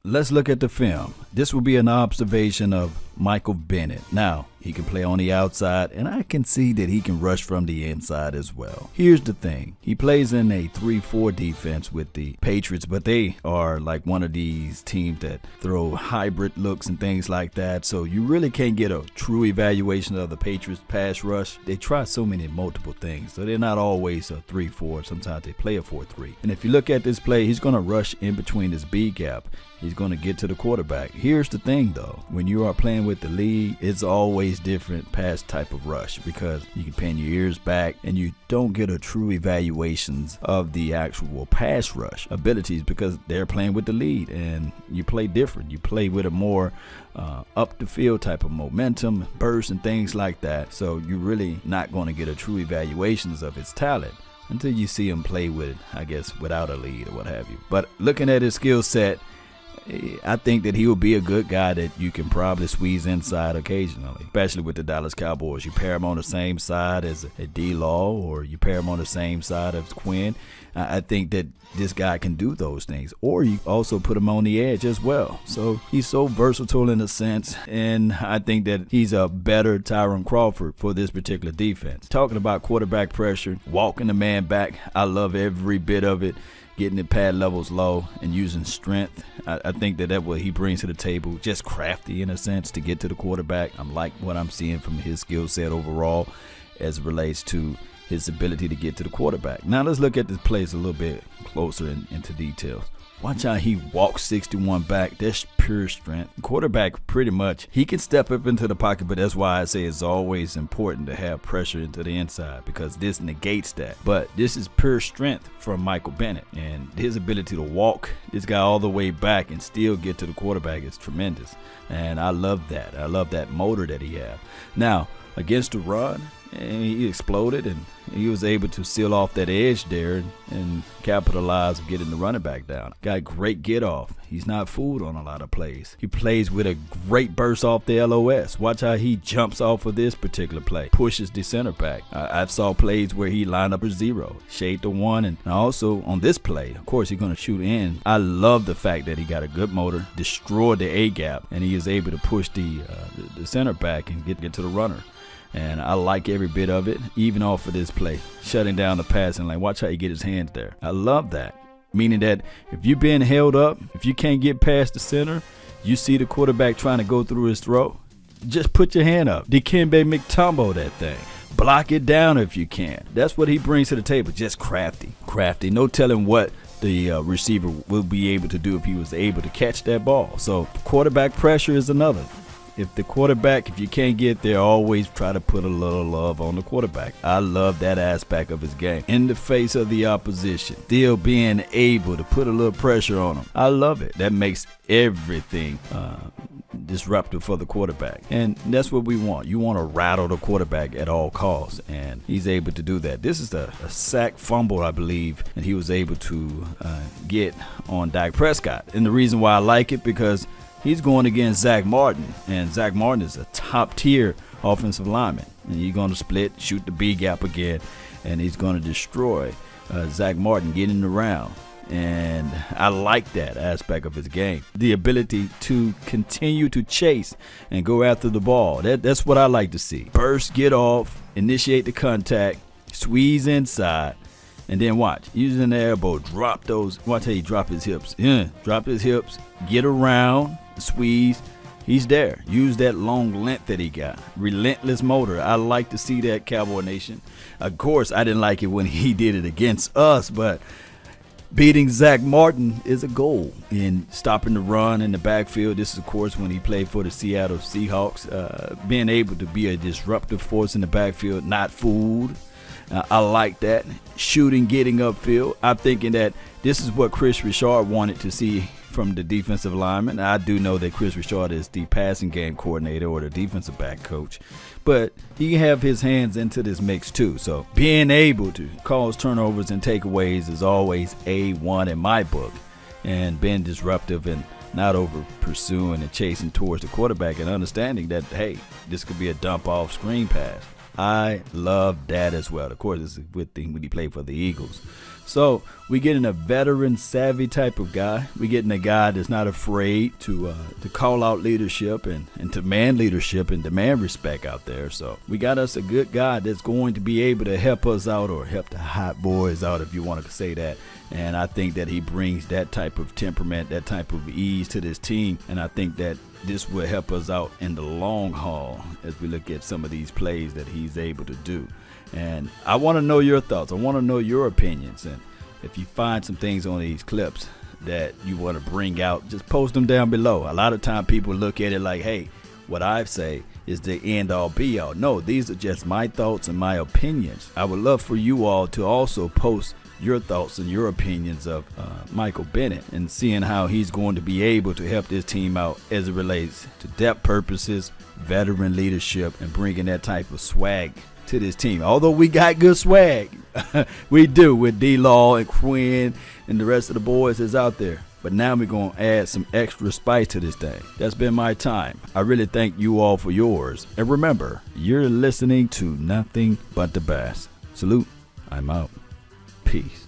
let's look at the film. This will be an observation of Michael Bennett. Now, he can play on the outside, and I can see that he can rush from the inside as well. Here's the thing. He plays in a 3-4 defense with the Patriots, but they are like one of these teams that throw hybrid looks and things like that, so you really can't get a true evaluation of the Patriots pass rush. They try so many multiple things, so they're not always a 3-4. Sometimes they play a 4-3. And if you look at this play, he's going to rush in between his B gap. He's going to get to the quarterback. Here's the thing, though. When you are playing with the lead, it's always different pass type of rush because you can pin your ears back and you don't get a true evaluations of the actual pass rush abilities because they're playing with the lead and you play different. You play with a more up the field type of momentum, burst and things like that. So you're really not going to get a true evaluations of his talent until you see him play with, I guess, without a lead or what have you. But looking at his skill set, I think that he will be a good guy that you can probably squeeze inside occasionally, especially with the Dallas Cowboys. You pair him on the same side as a D-Law or you pair him on the same side as Quinn. I think that this guy can do those things. Or you also put him on the edge as well. So he's so versatile in a sense, and I think that he's a better Tyron Crawford for this particular defense. Talking about quarterback pressure, walking the man back, I love every bit of it. Getting the pad levels low and using strength. I think that that's what he brings to the table. Just crafty in a sense to get to the quarterback. I'm like what I'm seeing from his skill set overall as it relates to his ability to get to the quarterback. Now let's look at this plays a little bit closer into details. Watch how he walks 61 back. That's pure strength. Quarterback, pretty much, he can step up into the pocket, but that's why I say it's always important to have pressure into the inside because this negates that. But this is pure strength from Michael Bennett, and his ability to walk this guy all the way back and still get to the quarterback is tremendous. And I love that. I love that motor that he has. Now, against the run, and he exploded and he was able to seal off that edge there and capitalize on getting the running back down. Got great get off. He's not fooled on a lot of plays. He plays with a great burst off the LOS. Watch how he jumps off of this particular play. Pushes the center back. I've saw plays where he lined up a 0, shade to 1, and also on this play, of course, he's going to shoot in. I love the fact that he got a good motor, destroyed the A gap, and he is able to push the center back and get to the runner. And I like every bit of it, even off of this play, shutting down the passing lane. Watch how he get his hands there. I love that. Meaning that if you're being held up, if you can't get past the center, you see the quarterback trying to go through his throw, just put your hand up. Dikembe McTumbo that thing. Block it down if you can. That's what he brings to the table, just crafty. Crafty. No telling what the receiver will be able to do if he was able to catch that ball. So quarterback pressure is another. If the quarterback, if you can't get there, always try to put a little love on the quarterback. I love that aspect of his game. In the face of the opposition, still being able to put a little pressure on him. I love it. That makes everything disruptive for the quarterback. And that's what we want. You want to rattle the quarterback at all costs, and he's able to do that. This is a sack fumble, I believe, and he was able to get on Dak Prescott. And the reason why I like it, because he's going against Zach Martin, and Zach Martin is a top-tier offensive lineman. And you're going to split, shoot the B gap again, and he's going to destroy Zach Martin getting around. And I like that aspect of his game. The ability to continue to chase and go after the ball. That's what I like to see. Burst, get off, initiate the contact, squeeze inside, and then watch. Using the elbow, drop those. Watch how he drop his hips. Drop his hips, get around, squeeze. He's there. Use that long length that he got. Relentless motor. I like to see that, Cowboy Nation. Of course, I didn't like it when he did it against us, but beating Zach Martin is a goal in stopping the run in the backfield. This is, of course, when he played for the Seattle Seahawks. Being able to be a disruptive force in the backfield, not fooled. I like that. Shooting, getting upfield. I'm thinking that this is what Chris Richard wanted to see from the defensive lineman. I do know that Chris Richard is the passing game coordinator or the defensive back coach, but he can have his hands into this mix too. So being able to cause turnovers and takeaways is always A1 in my book, and being disruptive and not over pursuing and chasing towards the quarterback and understanding that, hey, this could be a dump off screen pass. I love that as well. Of course, this is a good thing when he played for the Eagles. So we getting a veteran savvy type of guy. We getting a guy that's not afraid to call out leadership and demand leadership and demand respect out there. So we got us a good guy that's going to be able to help us out, or help the hot boys out, if you want to say that. And I think that he brings that type of temperament, that type of ease to this team. And I think that this will help us out in the long haul as we look at some of these plays that he's able to do. And I want to know your thoughts. I want to know your opinions. And if you find some things on these clips that you want to bring out, just post them down below. A lot of time people look at it like, hey, what I say is the end all be all. No, these are just my thoughts and my opinions. I would love for you all to also post your thoughts and your opinions of Michael Bennett, and seeing how he's going to be able to help this team out as it relates to depth purposes, veteran leadership, and bringing that type of swag to this team. Although we got good swag, we do, with D-Law and Quinn and the rest of the boys that's out there. But now we're going to add some extra spice to this thing. That's been my time. I really thank you all for yours. And remember, you're listening to nothing but the best. Salute. I'm out. Peace.